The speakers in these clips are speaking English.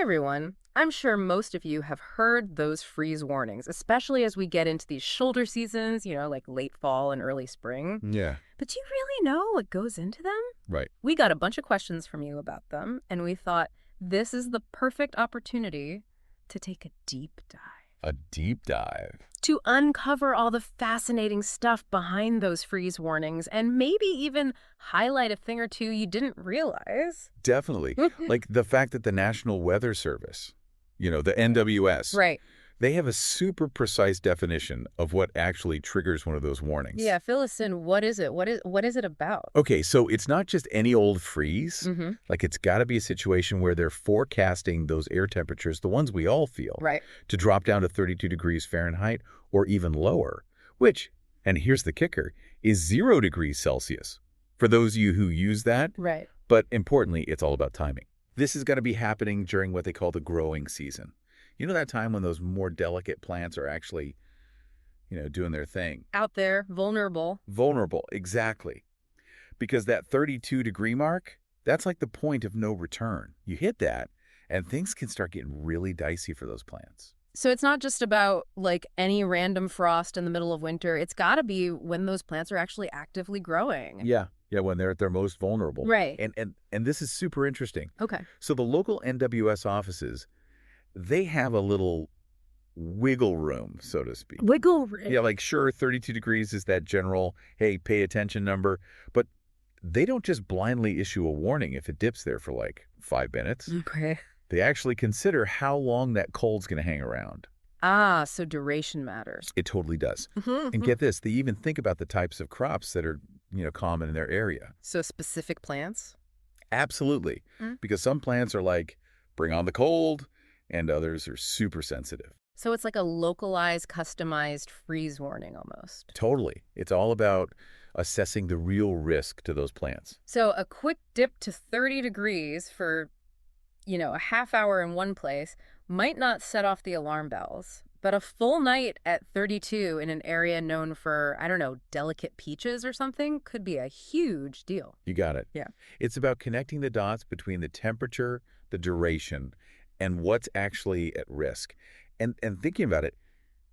everyone. I'm sure most of you have heard those freeze warnings, especially as we get into these shoulder seasons, like late fall and early spring. Yeah. But do you really know what goes into them? Right. We got a bunch of questions from you about them, and we thought this is the perfect opportunity to take a deep dive. A deep dive. To uncover all the fascinating stuff behind those freeze warnings and maybe even highlight a thing or two you didn't realize. Definitely. Like the fact that the National Weather Service, the NWS, Right. they have a super precise definition of what actually triggers one of those warnings. Yeah, fill us in. What is it? What is it about? Okay, so it's not just any old freeze. Mm-hmm. Like it's got to be a situation where they're forecasting those air temperatures, the ones we all feel, Right. to drop down to 32 degrees Fahrenheit or even lower, which, and here's the kicker, is 0 degrees Celsius for those of you who use that. Right. But importantly, it's all about timing. This is going to be happening during what they call the growing season. You know that time when those more delicate plants are actually, doing their thing. Out there, vulnerable. Vulnerable, exactly. Because that 32-degree mark, that's like the point of no return. You hit that, and things can start getting really dicey for those plants. So it's not just about like any random frost in the middle of winter. It's got to be when those plants are actually actively growing. Yeah, when they're at their most vulnerable. Right. And this is super interesting. Okay. So the local NWS offices, they have a little wiggle room, so to speak. Wiggle room. Yeah, like sure, 32 degrees is that general, hey, pay attention number, but they don't just blindly issue a warning if it dips there for like 5 minutes. Okay. They actually consider how long that cold's going to hang around. Ah, so duration matters. It totally does. Mm-hmm. And get this, they even think about the types of crops that are, common in their area. So specific plants? Absolutely. Because some plants are like, bring on the cold, and others are super sensitive. So it's like a localized, customized freeze warning almost. Totally. It's all about assessing the real risk to those plants. So a quick dip to 30 degrees for, a half hour in one place might not set off the alarm bells. But a full night at 32 in an area known for, I don't know, delicate peaches or something could be a huge deal. You got it. Yeah. It's about connecting the dots between the temperature, the duration, and what's actually at risk. And thinking about it,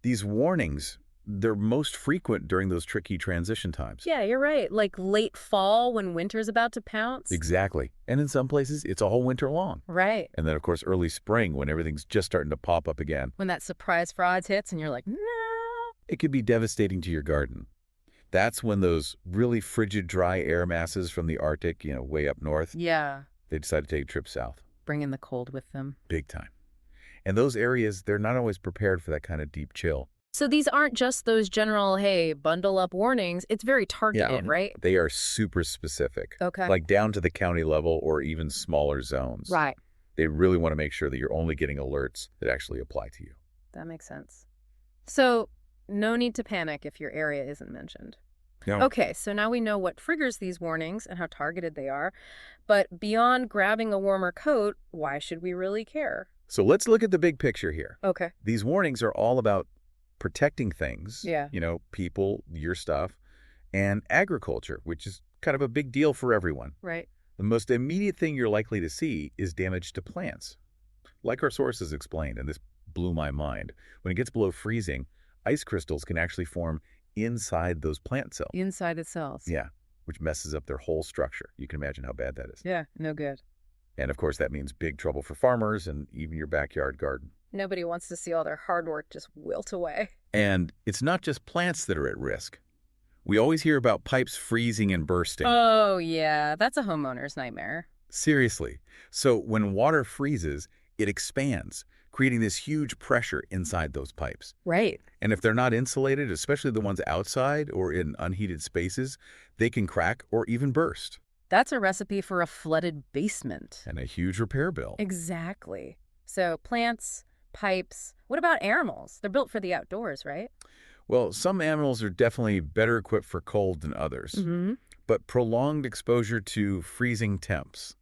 these warnings, they're most frequent during those tricky transition times. Yeah, you're right. Like late fall when winter's about to pounce. Exactly. And in some places, it's all winter long. Right. And then, of course, early spring when everything's just starting to pop up again. When that surprise frost hits and you're like, no. It could be devastating to your garden. That's when those really frigid, dry air masses from the Arctic, way up north, Yeah. they decide to take a trip south. Bringing the cold with them. Big time. And those areas, they're not always prepared for that kind of deep chill. So these aren't just those general, hey, bundle up warnings. It's very targeted, right? They are super specific. Okay. Like down to the county level or even smaller zones. Right. They really want to make sure that you're only getting alerts that actually apply to you. That makes sense. So no need to panic if your area isn't mentioned. No. Okay, so now we know what triggers these warnings and how targeted they are. But beyond grabbing a warmer coat, why should we really care? So let's look at the big picture here. Okay. These warnings are all about protecting things, Yeah. people, your stuff, and agriculture, which is kind of a big deal for everyone. Right. The most immediate thing you're likely to see is damage to plants. Like our sources explained, and this blew my mind, when it gets below freezing, ice crystals can actually form inside those plant cells. Inside the cells. Yeah, which messes up their whole structure. You can imagine how bad that is. Yeah, no good. And of course, that means big trouble for farmers and even your backyard garden. Nobody wants to see all their hard work just wilt away. And it's not just plants that are at risk. We always hear about pipes freezing and bursting. Oh, yeah. That's a homeowner's nightmare. Seriously. So when water freezes, it expands, creating this huge pressure inside those pipes. Right. And if they're not insulated, especially the ones outside or in unheated spaces, they can crack or even burst. That's a recipe for a flooded basement. And a huge repair bill. Exactly. So plants, pipes. What about animals? They're built for the outdoors, right? Well, some animals are definitely better equipped for cold than others. Mm-hmm. But prolonged exposure to freezing temps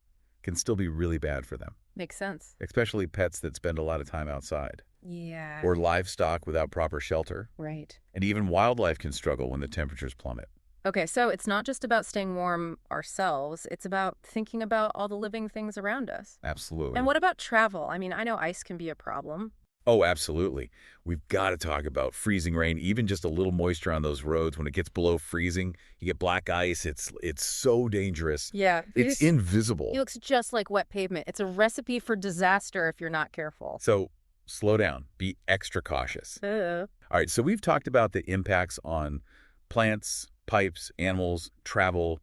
can still be really bad for them. Makes sense. Especially pets that spend a lot of time outside. Yeah. Or livestock without proper shelter. Right. And even wildlife can struggle when the temperatures plummet. Okay, so it's not just about staying warm ourselves, it's about thinking about all the living things around us. And Absolutely. what about travel? I mean, I know ice can be a problem. Oh, absolutely. We've got to talk about freezing rain, even just a little moisture on those roads. When it gets below freezing, you get black ice. It's so dangerous. Yeah, It's it invisible. looks just like wet pavement. It's a recipe for disaster if you're not careful. So slow down. Be extra cautious. Uh, All right, so we've talked about the impacts on plants, pipes, animals, travel.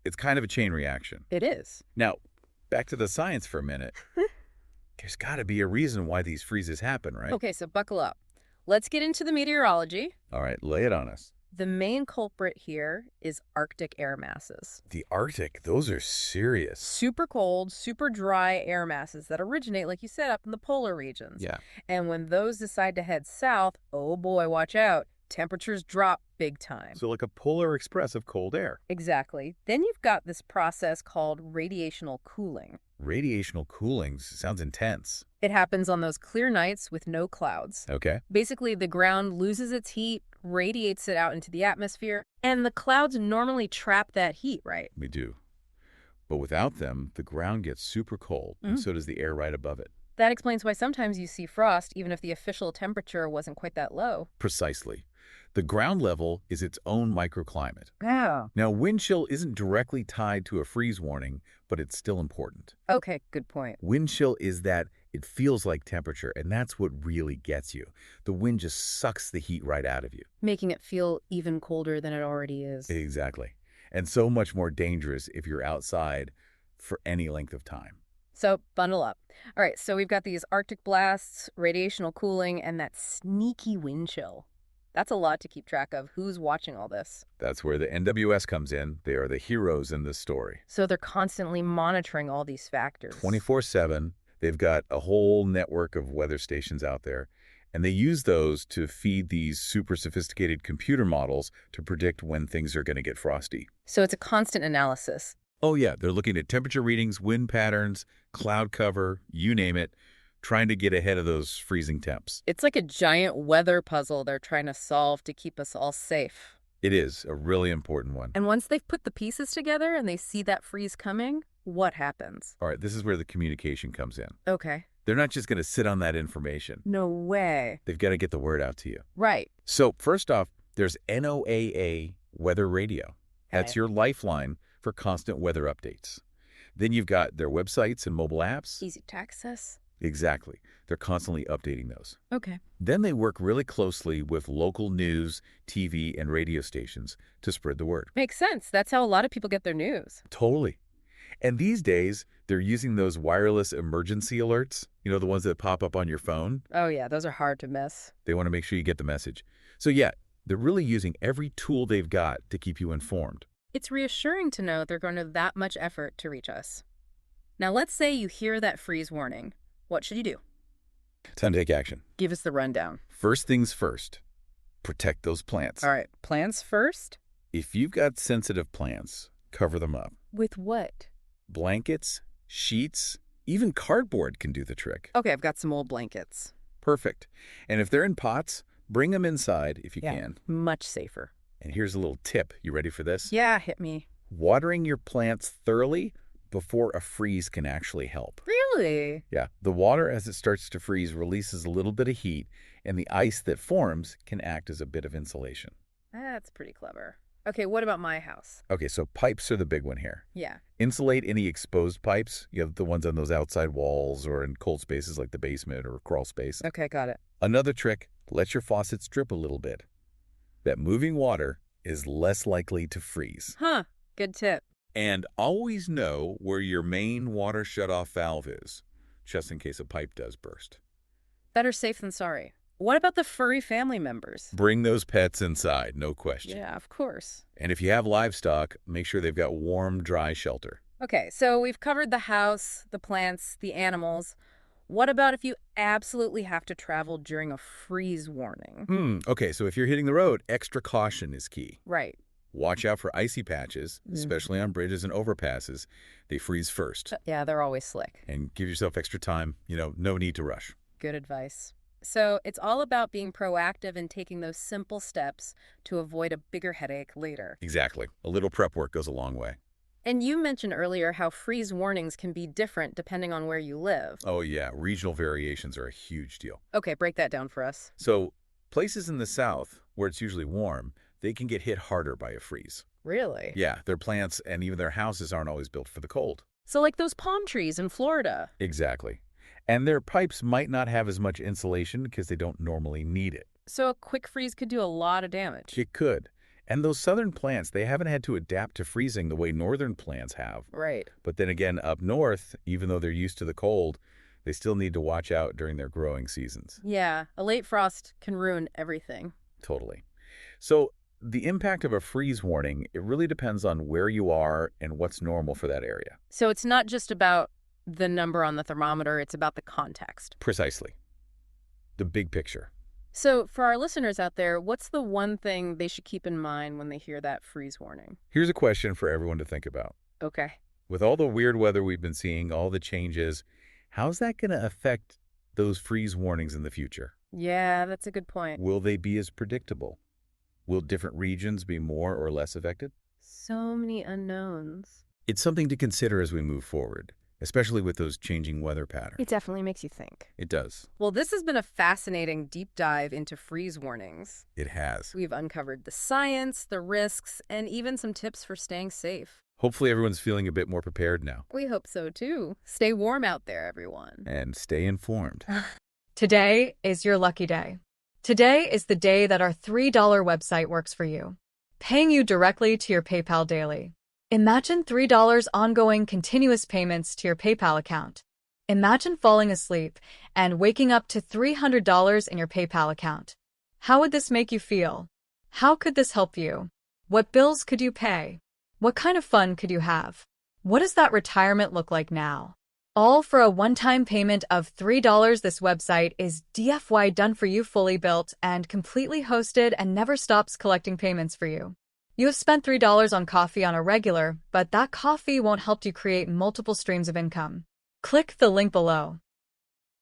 It's kind of a chain reaction. it is. Now, back to the science for a minute. There's got to be a reason why these freezes happen, right? Okay, so buckle up. Let's get into the meteorology. All right, lay it on us. The main culprit here is Arctic air masses. The Arctic, those are serious. Super cold, super dry air masses that originate, like you said, up in the polar regions. Yeah. And when those decide to head south, oh boy, watch out. Temperatures drop big time. So like a polar express of cold air. Exactly. Then you've got this process called radiational cooling. Radiational cooling sounds intense. It happens on those clear nights with no clouds. Okay. Basically, the ground loses its heat, radiates it out into the atmosphere, and the clouds normally trap that heat, right? We do. But without them, the ground gets super cold, and so does the air right above it. That explains why sometimes you see frost, even if the official temperature wasn't quite that low. Precisely. The ground level is its own microclimate. Yeah. Now, wind chill isn't directly tied to a freeze warning, but it's still important. Okay, good point. Wind chill is that it feels like temperature, and that's what really gets you. The wind just sucks the heat right out of you. Making it feel even colder than it already is. Exactly. And so much more dangerous if you're outside for any length of time. So bundle up. All right, so we've got these Arctic blasts, radiational cooling, and that sneaky wind chill. That's a lot to keep track of. Who's watching all this? That's where the NWS comes in. They are the heroes in this story. So they're constantly monitoring all these factors. 24/7, they've got a whole network of weather stations out there, and they use those to feed these super sophisticated computer models to predict when things are going to get frosty. So it's a constant analysis. Oh yeah, they're looking at temperature readings, wind patterns, cloud cover, you name it, trying to get ahead of those freezing temps. It's like a giant weather puzzle they're trying to solve to keep us all safe. It is a really important one. And once they've put the pieces together and they see that freeze coming, what happens? All right, this is where the communication comes in. Okay. They're not just going to sit on that information. No way. They've got to get the word out to you. Right. So first off, there's NOAA Weather Radio. That's Okay. your lifeline for constant weather updates. Then you've got their websites and mobile apps. Easy to access. Exactly. They're constantly updating those. Okay. Then they work really closely with local news, TV, and radio stations to spread the word. Makes sense. That's how a lot of people get their news. Totally. And these days, they're using those wireless emergency alerts, the ones that pop up on your phone. Oh, yeah. Those are hard to miss. They want to make sure you get the message. So yeah, they're really using every tool they've got to keep you informed. It's reassuring to know they're going to that much effort to reach us. Now, let's say you hear that freeze warning. What should you do? Time to take action. Give us the rundown. First things first, protect those plants. All right. Plants first? If you've got sensitive plants, cover them up. With what? Blankets, sheets, even cardboard can do the trick. Okay, I've got some old blankets. Perfect. And if they're in pots, bring them inside if you can. Much safer. And here's a little tip. You ready for this? Yeah, hit me. Watering your plants thoroughly before a freeze can actually help. Really? Yeah, the water as it starts to freeze releases a little bit of heat, and the ice that forms can act as a bit of insulation. That's pretty clever. Okay, what about my house? Okay, so pipes are the big one here. Yeah. Insulate any exposed pipes, the ones on those outside walls or in cold spaces like the basement or crawl space. Okay, got it. Another trick, let your faucets drip a little bit. That moving water is less likely to freeze. Huh, good tip. And always know where your main water shutoff valve is, just in case a pipe does burst. Better safe than sorry. What about the furry family members? Bring those pets inside, no question. Yeah, of course. And if you have livestock, make sure they've got warm, dry shelter. Okay, so we've covered the house, the plants, the animals. What about if you absolutely have to travel during a freeze warning? Okay, so if you're hitting the road, extra caution is key. Right. Watch out for icy patches, especially on bridges and overpasses. They freeze first. Yeah, they're always slick. And give yourself extra time. No need to rush. Good advice. So it's all about being proactive and taking those simple steps to avoid a bigger headache later. Exactly. A little prep work goes a long way. And you mentioned earlier how freeze warnings can be different depending on where you live. Oh, yeah. Regional variations are a huge deal. Okay, break that down for us. So, places in the south, where it's usually warm, they can get hit harder by a freeze. Really? Yeah, their plants and even their houses aren't always built for the cold. So, like those palm trees in Florida. Exactly. And their pipes might not have as much insulation because they don't normally need it. So, a quick freeze could do a lot of damage. It could. And those southern plants, they haven't had to adapt to freezing the way northern plants have. Right. But then again, up north, even though they're used to the cold, they still need to watch out during their growing seasons. Yeah, a late frost can ruin everything. Totally. So the impact of a freeze warning, it really depends on where you are and what's normal for that area. So, it's not just about the number on the thermometer, it's about the context. Precisely. The big picture. So, for our listeners out there, what's the one thing they should keep in mind when they hear that freeze warning? Here's a question for everyone to think about. Okay. With all the weird weather we've been seeing, all the changes, how's that going to affect those freeze warnings in the future? Yeah, that's a good point. Will they be as predictable? Will different regions be more or less affected? So many unknowns. It's something to consider as we move forward, especially with those changing weather patterns. It definitely makes you think. It does. Well, this has been a fascinating deep dive into freeze warnings. It has. We've uncovered the science, the risks, and even some tips for staying safe. Hopefully everyone's feeling a bit more prepared now. We hope so too. Stay warm out there, everyone. And stay informed. Today is your lucky day. Today is the day that our $3 website works for you, paying you directly to your PayPal daily. Imagine $3 ongoing continuous payments to your PayPal account. Imagine falling asleep and waking up to $300 in your PayPal account. How would this make you feel? How could this help you? What bills could you pay? What kind of fun could you have? What does that retirement look like now? All for a one-time payment of $3. This website is DFY done for you, fully built and completely hosted, and never stops collecting payments for you. You have spent $3 on coffee on a regular, but that coffee won't help you create multiple streams of income. Click the link below.